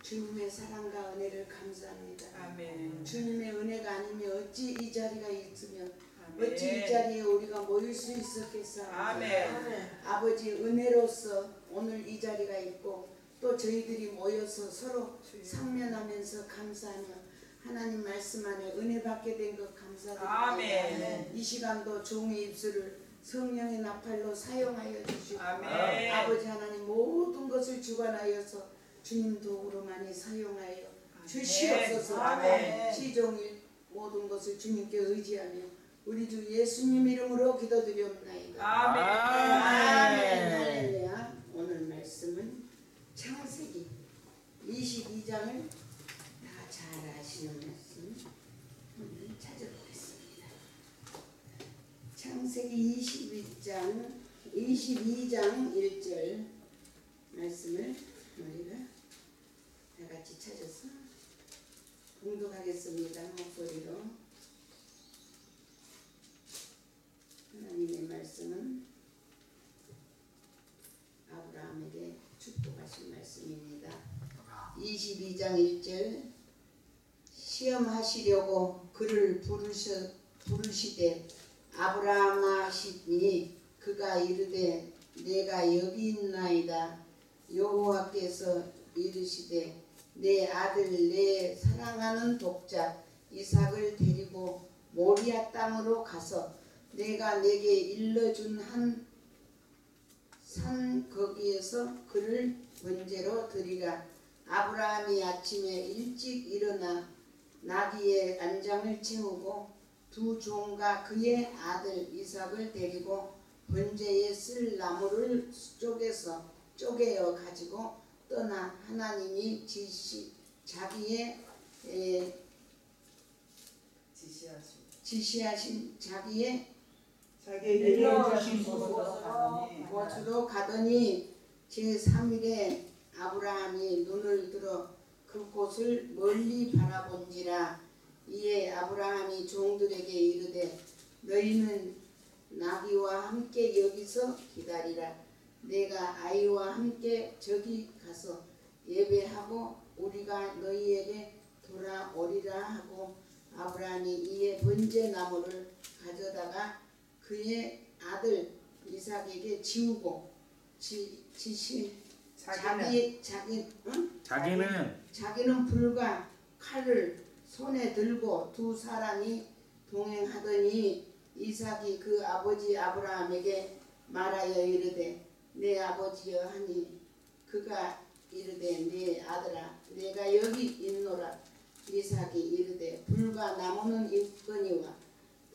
주님의 사랑과 은혜를 감사합니다. 아멘. 주님의 은혜가 아니면 어찌 이 자리가 있으며 아멘. 어찌 이 자리에 우리가 모일 수 있었겠습니까? 아멘. 아버지 은혜로서 오늘 이 자리가 있고 또 저희들이 모여서 서로 상면하면서 감사하며 하나님 말씀 안에 은혜 받게 된 것 감사드립니다. 아멘. 이 시간도 종의 입술을 성령의 나팔로 사용하여 주시고 아멘. 아버지 하나님 모든 것을 주관하여서 주님 도구로 많이 사용하여 주시옵소서. 아멘. 시종일 모든 것을 주님께 의지하며 우리 주 예수님 이름으로 기도드리옵나이다. 아멘. 아멘. 할렐루야. 오늘 말씀은 창세기 22장을 다 잘 아시는 말씀 오늘 찾아보겠습니다. 창세기 22장 1절 말씀을 우리가 다 같이 찾아서 봉독하겠습니다. 목소리로. 하나님의 말씀은 아브라함에게 축복하신 말씀입니다. 22장 1절 시험하시려고 그를 부르시되 아브라함아 하시니 그가 이르되 내가 여기 있나이다. 여호와께서 이르시되 내 아들 내 사랑하는 독자 이삭을 데리고 모리아 땅으로 가서 내가 내게 일러준 한 산 거기에서 그를 번제로 드리라. 아브라함이 아침에 일찍 일어나 나귀의 안장을 채우고 두 종과 그의 아들 이삭을 데리고 번제에 쓸 나무를 쪼개어 가지고 떠나 하나님이 지시하신 자기의 일러주신 곳으로 가더니 제3일에 아브라함이 눈을 들어 그곳을 멀리 바라본지라. 이에 아브라함이 종들에게 이르되 너희는 나귀와 함께 여기서 기다리라. 내가 아이와 함께 저기 가서 예배하고 우리가 너희에게 돌아오리라 하고 아브라함이 이에 번제 나무를 가져다가 그의 아들 이삭에게 지우고 자기는 불과 칼을 손에 들고 두 사람이 동행하더니 이삭이 그 아버지 아브라함에게 말하여 이르되 내 아버지여 하니 그가 이르되 내 아들아 내가 여기 있노라. 이삭이 이르되 불과 나무는 있거니와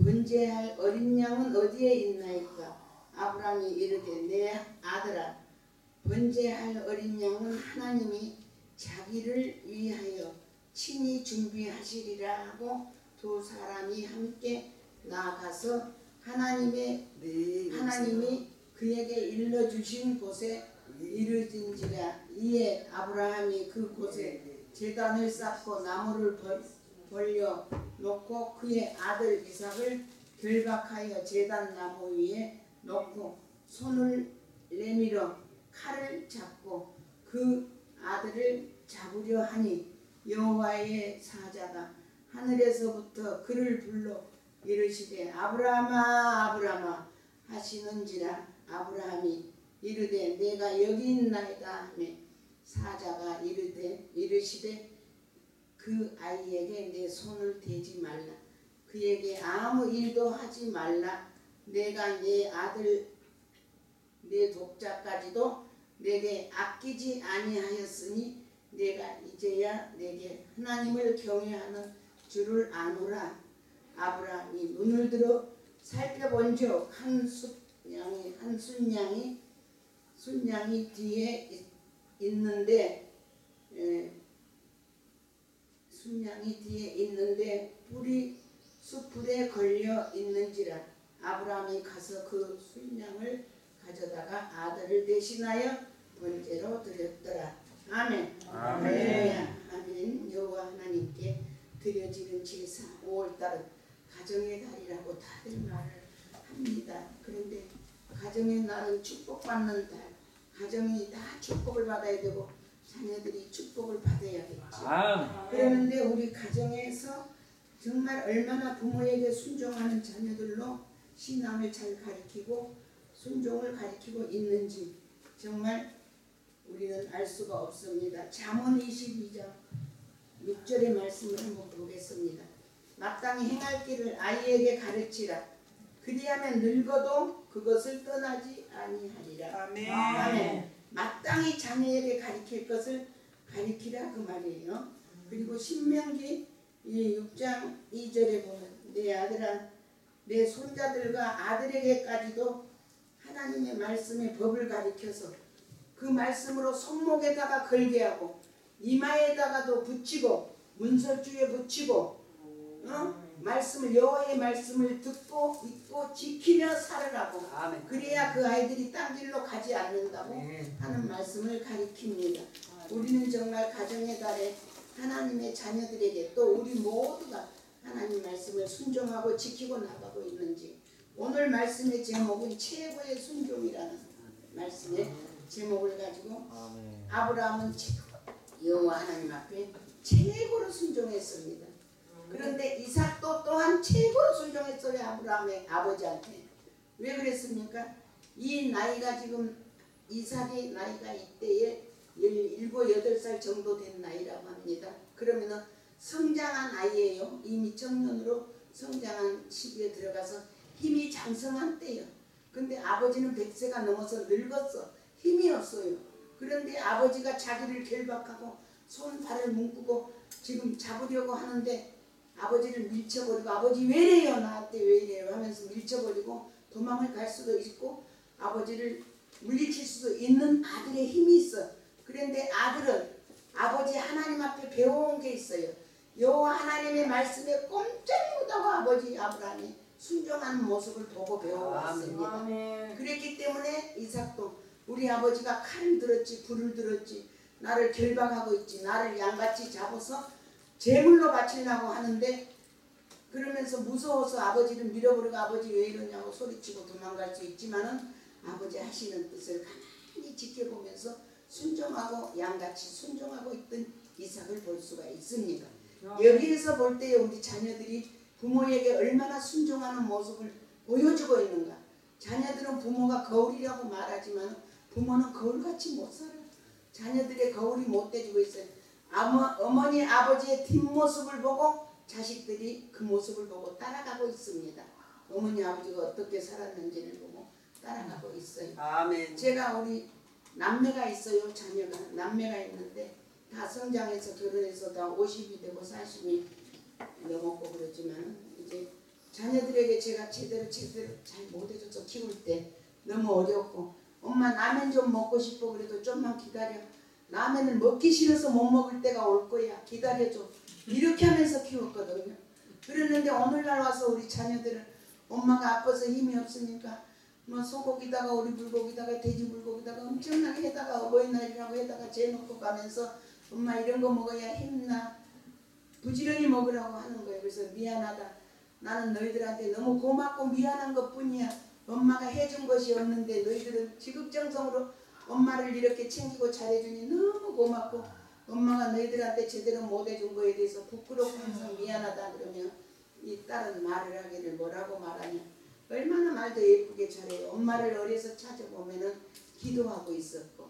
번제할 어린 양은 어디에 있나이까. 아브라함이 이르되 내 아들아 번제할 어린 양은 하나님이 자기를 위하여 친히 준비하시리라 하고 두 사람이 함께 나아가서 하나님이 그에게 일러주신 곳에 이르진지라. 이에 아브라함이 그 곳에 제단을 쌓고 나무를 벌려 놓고 그의 아들 이삭을 결박하여 제단 나무 위에 놓고 손을 내밀어 칼을 잡고 그 아들을 잡으려 하니 여호와의 사자가 하늘에서부터 그를 불러 이르시되 아브라함아 아브라함아 하시는지라. 아브라함이 이르되 내가 여기 있나이다 하매 사자가 이르시되 그 아이에게 내 손을 대지 말라. 그에게 아무 일도 하지 말라. 내가 내 아들 내 독자까지도 내게 아끼지 아니하였으니 내가 이제야 내게 하나님을 경외하는 줄을 아노라. 아브라함이 눈을 들어 살펴본즉 순양이 뒤에 있는데 뿔이 숯불에 걸려 있는지라. 아브라함이 가서 그 순양을 가져다가 아들을 대신하여 번제로 드렸더라. 아멘. 아멘. 아멘. 여호와 하나님께 드려지는 제사 5월달은 가정의 달이라고 다들 말을 합니다. 그런데 가정의 날은 축복받는 달, 가정이 다 축복을 받아야 되고 자녀들이 축복을 받아야 그러는데 우리 가정에서 정말 얼마나 부모에게 순종하는 자녀들로 신앙을 잘 가르치고 순종을 가르치고 있는지 정말 우리는 알 수가 없습니다. 잠언 22장 6절의 말씀을 한번 보겠습니다. 마땅히 행할 길을 아이에게 가르치라. 그리하면 늙어도 그것을 떠나지 아니하리라. 아멘. 아멘. 마땅히 자녀에게 가르칠 것을 가르치라 그 말이에요. 그리고 신명기 6장 2절에 보면 내 아들아 내 손자들과 아들에게까지도 하나님의 말씀의 법을 가르쳐서 그 말씀으로 손목에다가 걸게 하고 이마에다가도 붙이고 문설주에 붙이고 말씀을 여호와의 말씀을 듣고 읽고 지키며 살으라고. 그래야 그 아이들이 딴 길로 가지 않는다고 하는 말씀을 가리킵니다. 우리는 정말 가정의 달에 하나님의 자녀들에게 또 우리 모두가 하나님 말씀을 순종하고 지키고 나가고 있는지. 오늘 말씀의 제목은 최고의 순종이라는 말씀의 제목을 가지고 아브라함은 여호와 하나님 앞에 최고로 순종했습니다. 그런데 이삭도 또한 최고로 순종했어요. 아브라함의 아버지한테. 왜 그랬습니까? 이 나이가 지금 이삭의 나이가 이때에 17, 8살 정도 된 나이라고 합니다. 그러면은 성장한 아이예요. 이미 청년으로 성장한 시기에 들어가서 힘이 장성한 때예요. 근데 아버지는 100세가 넘어서 늙었어. 힘이 없어요. 그런데 아버지가 자기를 결박하고 손 발을 묶고 지금 잡으려고 하는데 아버지를 밀쳐버리고 아버지 왜 이래요 나한테 왜 이래요 하면서 밀쳐버리고 도망을 갈 수도 있고 아버지를 물리칠 수도 있는 아들의 힘이 있어. 그런데 아들은 아버지 하나님 앞에 배워온 게 있어요. 여호와 하나님의 말씀에 꼼짝 못하고 아버지 아브라함이 순종하는 모습을 보고 배워왔습니다. 그랬기 때문에 이삭도 우리 아버지가 칼을 들었지 불을 들었지 나를 결박하고 있지 나를 양같이 잡아서 제물로 바치려고 하는데 그러면서 무서워서 아버지를 밀어버리고 아버지 왜 이러냐고 소리치고 도망갈 수 있지만은 아버지 하시는 뜻을 가만히 지켜보면서 순종하고 양같이 순종하고 있던 이삭을 볼 수가 있습니다. 여기에서 볼 때 우리 자녀들이 부모에게 얼마나 순종하는 모습을 보여주고 있는가. 자녀들은 부모가 거울이라고 말하지만 부모는 거울같이 못 살아요. 자녀들의 거울이 못 돼주고 있어요. 어머니 아버지의 뒷모습을 보고 자식들이 그 모습을 보고 따라가고 있습니다. 어머니 아버지가 어떻게 살았는지를 보고 따라가고 있어요. 아멘. 제가 우리 남매가 있어요. 자녀가 남매가 있는데 다 성장해서 결혼해서 다 50이 되고 40이 넘었고 그렇지만 이제 자녀들에게 제가 제대로 잘 못해줘서 키울 때 너무 어렵고 엄마 라면 좀 먹고 싶어 그래도 좀만 기다려. 라면을 먹기 싫어서 못 먹을 때가 올 거야. 기다려줘. 이렇게 하면서 키웠거든요. 그랬는데 오늘날 와서 우리 자녀들은 엄마가 아파서 힘이 없으니까 뭐 소고기다가 오리 불고기다가 돼지 불고기다가 엄청나게 해다가 어버이날이라고 해다가 재놓고 가면서 엄마 이런 거 먹어야 힘나. 부지런히 먹으라고 하는 거예요. 그래서 미안하다. 나는 너희들한테 너무 고맙고 미안한 것뿐이야. 엄마가 해준 것이 없는데 너희들은 지극정성으로 엄마를 이렇게 챙기고 잘해주니 너무 고맙고 엄마가 너희들한테 제대로 못해준 거에 대해서 부끄럽고 항상 미안하다 그러면 이 딸은 말을 하기를 뭐라고 말하냐. 얼마나 말도 예쁘게 잘해요. 엄마를 어려서 찾아보면 기도하고 있었고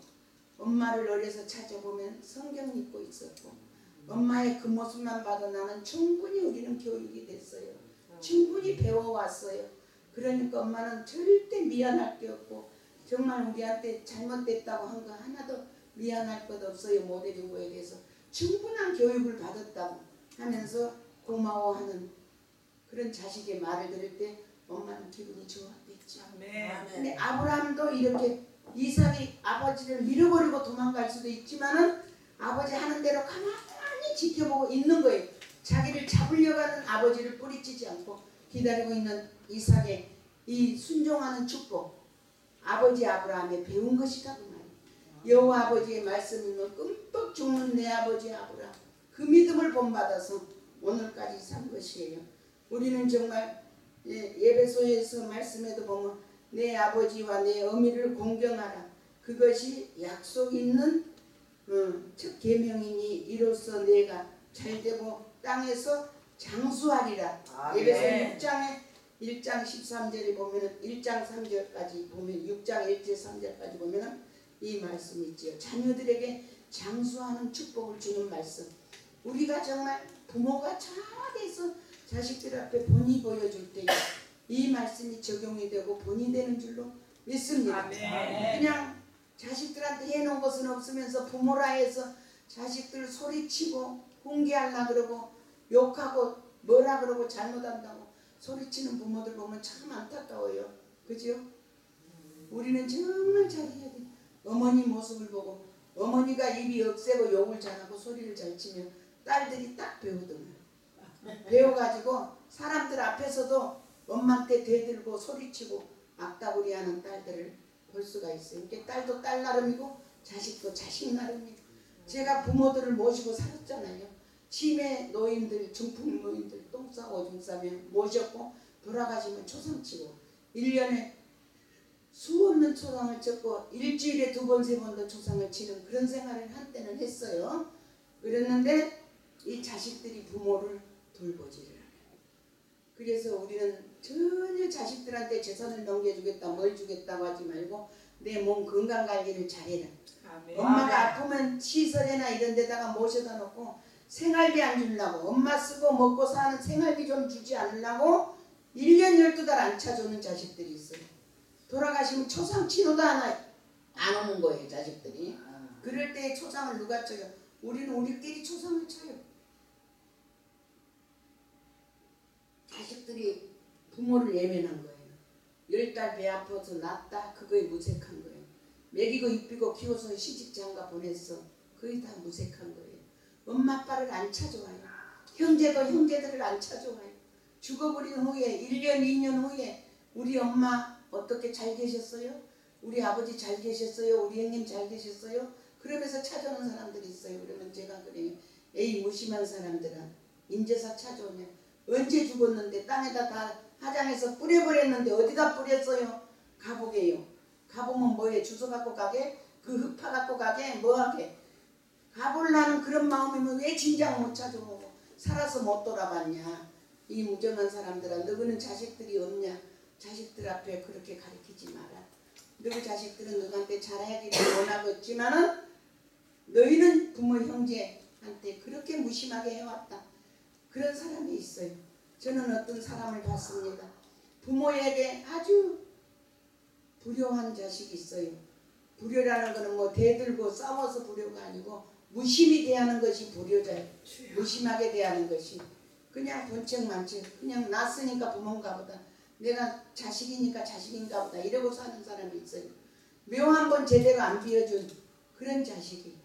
엄마를 어려서 찾아보면 성경 읽고 있었고 엄마의 그 모습만 봐도 나는 충분히 우리는 교육이 됐어요. 충분히 배워왔어요. 그러니까 엄마는 절대 미안할 게 없고 정말 우리한테 잘못됐다고 한 거 하나도 미안할 것 없어요. 못해준 거에 대해서 충분한 교육을 받았다고 하면서 고마워하는 그런 자식의 말을 들을 때 엄마는 기분이 좋았겠죠. 근데 아브라함도 이렇게 이삭이 아버지를 밀어버리고 도망갈 수도 있지만은 아버지 하는 대로 가만히 지켜보고 있는 거예요. 자기를 잡으려고 하는 아버지를 뿌리치지 않고 기다리고 있는 이삭의 이 순종하는 축복 아버지 아브라함에 배운 것이다 그 말이에요. 여호와 아버지의 말씀이면 끔뻑 죽는 내 아버지 아브라함 그 믿음을 본받아서 오늘까지 산 것이에요. 우리는 정말 예배소에서 말씀에도 보면 내 아버지와 내 어미를 공경하라. 그것이 약속 있는 첫 계명이니 이로써 내가 잘되고 땅에서 장수하리라. 아멘. 에베소 6장에 1장 13절에 보면은 1장 3절까지 보면 6장 1절 3절까지 보면은 이 말씀이 있지요. 자녀들에게 장수하는 축복을 주는 말씀. 우리가 정말 부모가 잘해서 자식들 앞에 본이 보여줄 때 이 말씀이 적용이 되고 본이 되는 줄로 믿습니다. 아멘. 그냥 자식들한테 해놓은 것은 없으면서 부모라 해서 자식들 소리치고 훈계하려 그러고 욕하고 뭐라 그러고 잘못한다고 소리치는 부모들 보면 참 안타까워요. 그죠? 우리는 정말 잘해야 돼. 어머니 모습을 보고 어머니가 입이 억세고 욕을 잘하고 소리를 잘 치면 딸들이 딱 배우더만. 배워가지고 사람들 앞에서도 엄마한테 대들고 소리치고 악다구리하는 딸들을 볼 수가 있어요. 이게 딸도 딸 나름이고 자식도 자식 나름이에요. 제가 부모들을 모시고 살았잖아요. 치매 노인들, 중풍 노인들 똥 싸고 오줌 싸면 모셨고 돌아가시면 초상치고 1년에 수 없는 초상을 쳤고 일주일에 2번, 3번도 초상을 치는 그런 생활을 한때는 했어요. 그랬는데 이 자식들이 부모를 돌보지를 않아요. 그래서 우리는 전혀 자식들한테 재산을 넘겨주겠다, 뭘 주겠다고 하지 말고 내 몸 건강관리를 잘해라. 아멘. 엄마가 아프면 시설이나 이런 데다가 모셔다 놓고 생활비 안 주려고 엄마 쓰고 먹고 사는 생활비 좀 주지 않으려고 1년 12달 안 찾아오는 자식들이 있어요. 돌아가시면 초상 치료도 안 오는 거예요, 자식들이. 그럴 때 초상을 누가 쳐요? 우리는 우리끼리 초상을 쳐요. 자식들이 부모를 예면한 거예요. 10달 배 아파서 낳았다, 그거에 무색한 거예요. 먹이고 입히고 키워서 시집 장가 보냈어, 거의 다 무색한 거예요. 엄마 아빠를 안 찾아와요. 형제도 형제들을 안 찾아와요. 죽어버린 후에 1년 2년 후에 우리 엄마 어떻게 잘 계셨어요? 우리 아버지 잘 계셨어요? 우리 형님 잘 계셨어요? 그러면서 찾아오는 사람들이 있어요. 그러면 제가 그래요. 에이 무심한 사람들아, 인제사 찾아오냐? 언제 죽었는데 땅에다 다 화장해서 뿌려버렸는데 어디다 뿌렸어요? 가보게요. 가보면 뭐해? 주소 갖고 가게? 그 흙파 갖고 가게? 뭐하게? 가볼라는 그런 마음이면 왜 진작 못 찾아오고 살아서 못 돌아봤냐? 이 무정한 사람들아, 너희는 자식들이 없냐? 자식들 앞에 그렇게 가르치지 마라. 너희 자식들은 너한테 잘하기를 원하겠지만은 너희는 부모 형제한테 그렇게 무심하게 해왔다. 그런 사람이 있어요. 저는 어떤 사람을 봤습니다. 부모에게 아주 불효한 자식이 있어요. 불효라는 것은 뭐 대들고 싸워서 불효가 아니고 무심히 대하는 것이 불효자예요. 무심하게 대하는 것이. 그냥 본청만청 그냥 낳았으니까 부모인가 보다. 내가 자식이니까 자식인가 보다 이러고 사는 사람이 있어요. 묘 한 번 제대로 안 비워준 그런 자식이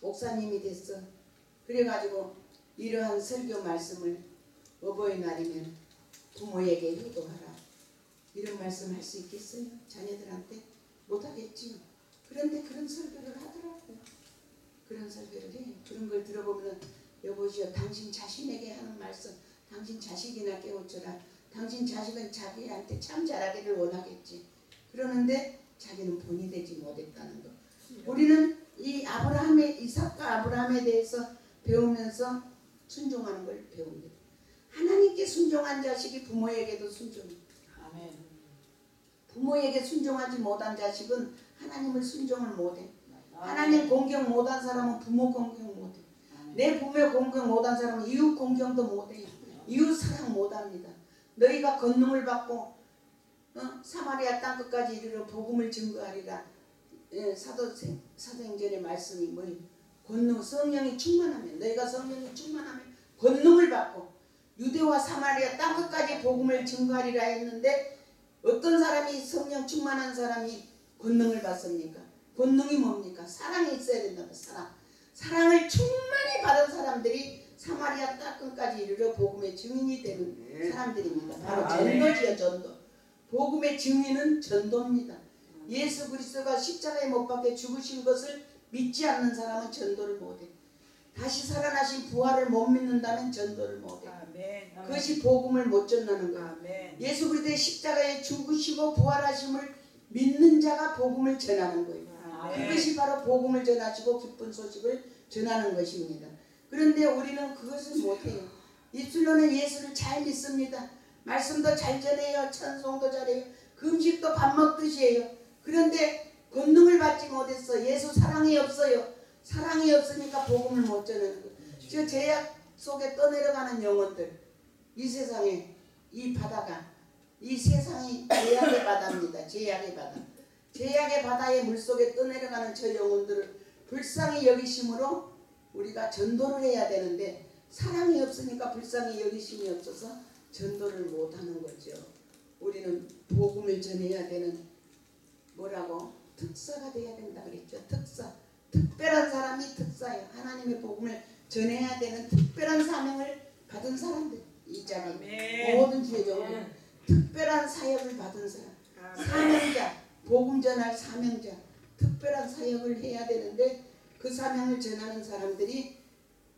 목사님이 됐어. 그래가지고 이러한 설교 말씀을 어버이날이면 부모에게 효도하라. 이런 말씀 할 수 있겠어요? 자녀들한테? 못하겠지요. 그런데 그런 설교를 하더라고요. 그런 설교를 해. 그런 걸 들어보면 여보시오, 당신 자신에게 하는 말씀, 당신 자식이나 깨우쳐라. 당신 자식은 자기한테 참 잘하기를 원하겠지. 그러는데 자기는 본이 되지 못했다는 거. 우리는 이 아브라함의, 이삭과 아브라함에 대해서 배우면서 순종하는 걸 배웁니다. 하나님께 순종한 자식이 부모에게도 순종해요. 아멘. 부모에게 순종하지 못한 자식은 하나님을 순종을 못해. 하나님 공경 못한 사람은 부모 공경 못해. 내 부모 공경 못한 사람은 이웃 공경도 못해. 이웃 사랑 못합니다. 너희가 권능을 받고 사마리아 땅끝까지 이르러 복음을 증거하리라. 사도행전의 말씀이 뭐예요? 권능, 성령이 충만하면, 너희가 성령이 충만하면 권능을 받고 유대와 사마리아 땅끝까지 복음을 증거하리라 했는데 어떤 사람이 성령 충만한 사람이 권능을 받습니까? 권능이 뭡니까? 사랑이 있어야 된다고. 사랑을 충만히 받은 사람들이 사마리아 땅끝까지 이르러 복음의 증인이 되는 사람들입니다. 바로 전도지요, 전도. 복음의 증인은 전도입니다. 예수 그리스도가 십자가에 못 박혀 죽으신 것을 믿지 않는 사람은 전도를 못해. 다시 살아나신 부활을 못 믿는다면 전도를 못해. 아멘. 그것이 복음을 못 전하는 거야. 아멘. 예수 그리스도의 십자가에 죽으시고 부활하심을 믿는 자가 복음을 전하는 거예요. 그것이 바로 복음을 전하시고 기쁜 소식을 전하는 것입니다. 그런데 우리는 그것을 못해요. 입술로는 예수를 잘 믿습니다. 말씀도 잘 전해요. 찬송도 잘해요. 금식도 밥 먹듯이 해요. 그런데 권능을 받지 못했어. 예수 사랑이 없어요. 사랑이 없으니까 복음을 못 전하는 거예요. 저 제약 속에 떠내려가는 영혼들, 이 세상에, 이 바다가, 이 세상이 제약의 바다입니다. 제약의 바다. 제약의 바다의 물속에 떠내려가는 저 영혼들을 불쌍히 여기심으로 우리가 전도를 해야 되는데, 사랑이 없으니까 불쌍히 여기심이 없어서 전도를 못하는 거죠. 우리는 복음을 전해야 되는 뭐라고? 특사가 돼야 된다 그랬죠. 특사. 특별한 사람이 특사예요. 하나님의 복음을 전해야 되는 특별한 사명을 받은 사람들. 이 자리 모든 지혜적으로 특별한 사역을 받은 사람, 사명자, 복음 전할 사명자, 특별한 사역을 해야 되는데 그 사명을 전하는 사람들이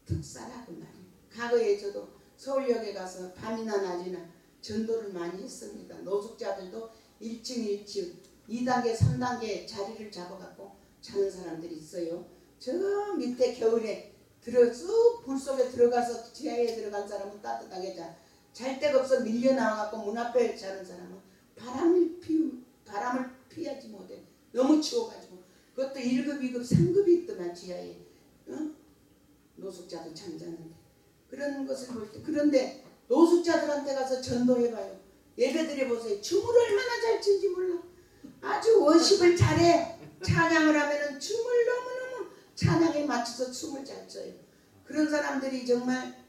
특사라 그 말이에요. 과거에 저도 서울역에 가서 밤이나 낮이나 전도를 많이 했습니다. 노숙자들도 1층 2단계 3단계 자리를 잡아갖고 자는 사람들이 있어요. 저 밑에 겨울에 쑥 불 속에 들어가서 지하에 들어간 사람은 따뜻하게 잘 데가 없어 밀려 나와갖고 문 앞에 자는 사람은 바람을 피하지 못해. 너무 추워가지고. 그것도 1급 2급 3급이 있더만 지하에. 노숙자도 잠자는데 그런 것을 볼 때, 그런데 노숙자들한테 가서 전도해봐요. 예배드려보세요. 춤을 얼마나 잘 춘지 몰라. 아주 워십을 잘해. 찬양을 하면은 춤을 너무너무 찬양에 맞춰서 춤을 잘 춰요. 그런 사람들이 정말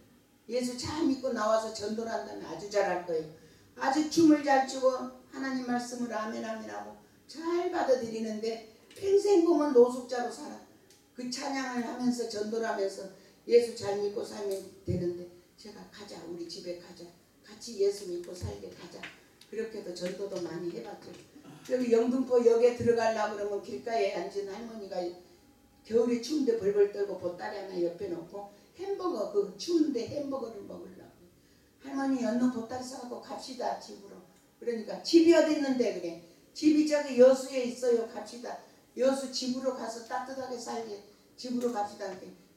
예수 잘 믿고 나와서 전도를 한다면 아주 잘할 거예요. 아주 춤을 잘 추고 하나님 말씀을 아멘 아멘 하고 잘 받아들이는데 평생 보면 노숙자로 살아. 그 찬양을 하면서 전도를 하면서 예수 잘 믿고 살면 되는데, 제가 가자, 우리 집에 가자, 같이 예수 믿고 살게 가자. 그렇게도 전도도 많이 해봤죠. 여기 영등포 역에 들어가려고 그러면 길가에 앉은 할머니가 겨울에 추운데 벌벌 떨고 보따리 하나 옆에 놓고 햄버거, 그 추운데 햄버거를 먹으려고. 할머니 얼른 보따리 싸갖고 갑시다 집으로. 그러니까 집이 어디 있는데 그래. 집이 저기 여수에 있어요. 갑시다. 여수 집으로 가서 따뜻하게 살게. 집으로 갑시다.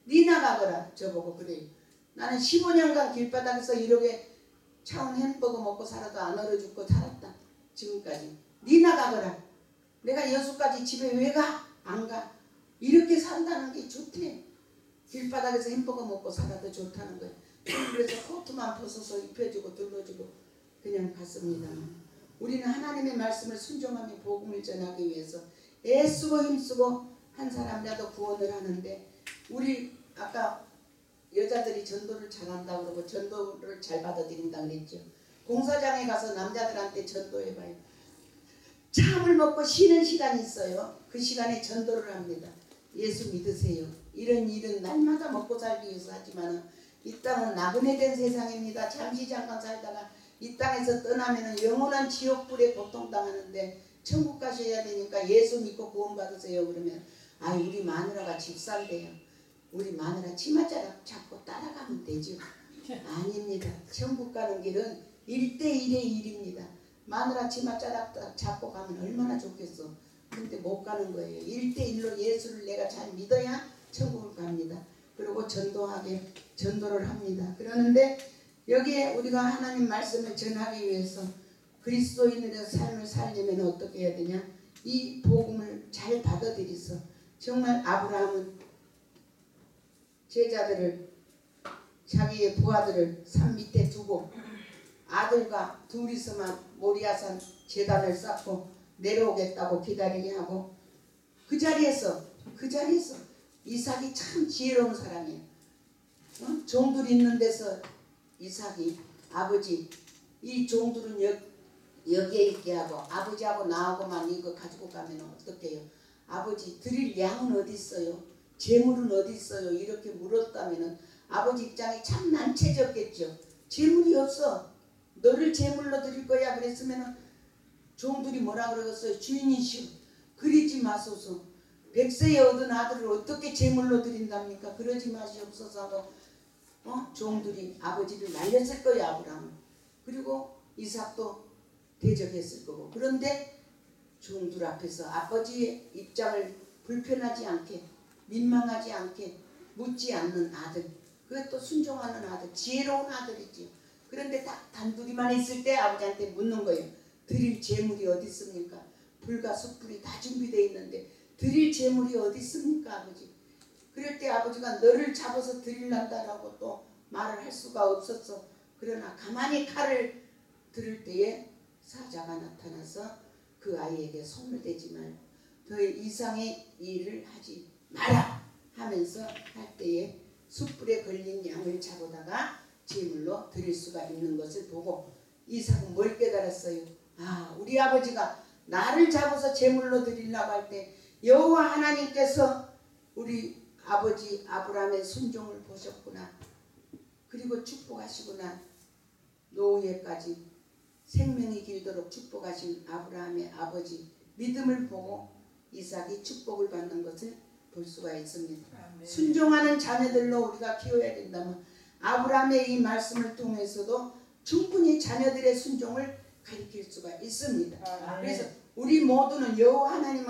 니 나가거라. 저보고 그래요. 나는 15년간 길바닥에서 이렇게 차운 햄버거 먹고 살아도 안 얼어 죽고 살았다. 지금까지. 니 나가거라. 내가 여수까지 집에 왜 가? 안 가. 이렇게 산다는 게 좋대. 길바닥에서 햄버거 먹고 살아도 좋다는 거예요. 그래서 코트만 벗어서 입혀주고 둘러주고 그냥 갔습니다. 우리는 하나님의 말씀을 순종하며 복음을 전하기 위해서 애쓰고 힘쓰고 한 사람이라도 구원을 하는데, 우리 아까 여자들이 전도를 잘한다고 그러고 전도를 잘 받아들인다고 그랬죠. 공사장에 가서 남자들한테 전도해봐요. 참을 먹고 쉬는 시간이 있어요. 그 시간에 전도를 합니다. 예수 믿으세요. 이런 일은 날마다 먹고 살기 위해서 하지만 이 땅은 나그네 된 세상입니다. 잠시 잠깐 살다가 이 땅에서 떠나면 영원한 지옥불에 고통당하는데 천국 가셔야 되니까 예수 믿고 구원받으세요. 그러면 우리 마누라가 집사인데요. 우리 마누라 치맛자락 잡고 따라가면 되죠. 아닙니다. 천국 가는 길은 1대1의 일입니다. 마누라 치맛자락 잡고 가면 얼마나 좋겠어. 근데 못 가는 거예요. 1대1로 예수를 내가 잘 믿어야 천국을 갑니다. 그리고 전도를 합니다. 그러는데 여기에 우리가 하나님 말씀을 전하기 위해서 그리스도인의 삶을 살려면 어떻게 해야 되냐? 이 복음을 잘 받아들여서 정말 아브라함은 제자들을, 자기의 부하들을 산 밑에 두고 아들과 둘이서만 모리아산 제단을 쌓고 내려오겠다고 기다리게 하고, 그 자리에서 이삭이 참 지혜로운 사람이에요. 종들 있는 데서 이삭이 아버지, 이 종들은 여기에 있게 하고 아버지하고 나하고만 이거 가지고 가면 어떻게 해요? 아버지, 드릴 양은 어디 있어요? 재물은 어디 있어요? 이렇게 물었다면 아버지 입장이 참 난처해졌겠죠. 재물이 없어. 너를 제물로 드릴 거야. 그랬으면 종들이 뭐라 그러겠어요? 주인이시오, 그리지 마소서. 100세에 얻은 아들을 어떻게 제물로 드린답니까? 그러지 마시옵소서 하고 종들이 아버지를 날렸을 거예요. 아브라함은. 그리고 이삭도 대적했을 거고. 그런데 종들 앞에서 아버지의 입장을 불편하지 않게, 민망하지 않게 묻지 않는 아들, 그것도 순종하는 아들, 지혜로운 아들이지요. 그런데 딱 단둘이만 있을 때 아버지한테 묻는 거예요. 드릴 재물이 어디 있습니까? 불과 숯불이 다 준비되어 있는데 드릴 재물이 어디 있습니까, 아버지? 그럴 때 아버지가 너를 잡아서 드릴란다라고 또 말을 할 수가 없었어. 그러나 가만히 칼을 들을 때에 사자가 나타나서 그 아이에게 손을 대지 말고 더 이상의 일을 하지 마라 하면서 할 때에 숯불에 걸린 양을 잡아다가 제물로 드릴 수가 있는 것을 보고 이삭은 뭘 깨달았어요? 아, 우리 아버지가 나를 잡아서 제물로 드리려고 할 때 여호와 하나님께서 우리 아버지 아브라함의 순종을 보셨구나. 그리고 축복하시구나. 노후에까지 생명이 길도록 축복하신 아브라함의 아버지 믿음을 보고 이삭이 축복을 받는 것을 볼 수가 있습니다. 순종하는 자녀들로 우리가 키워야 된다면 아브라함의 이 말씀을 통해서도 충분히 자녀들의 순종을 가르칠 수가 있습니다. 그래서 우리 모두는 여호와 하나님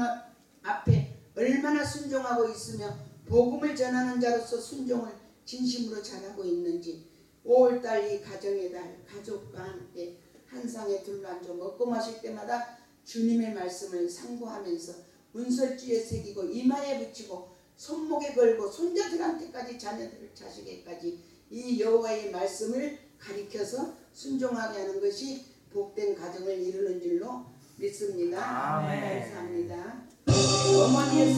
앞에 얼마나 순종하고 있으며 복음을 전하는 자로서 순종을 진심으로 잘하고 있는지 5월달 이 가정의 달 가족과 함께 한 상에 둘러앉아 먹고 마실 때마다 주님의 말씀을 상고하면서 문설주에 새기고 이마에 붙이고 손목에 걸고 손자들한테까지 자녀들 자식에까지 이 여호와의 말씀을 가리켜서 순종하게 하는 것이 복된 가정을 이루는 줄로 믿습니다. 아멘. 감사합니다. 어머니의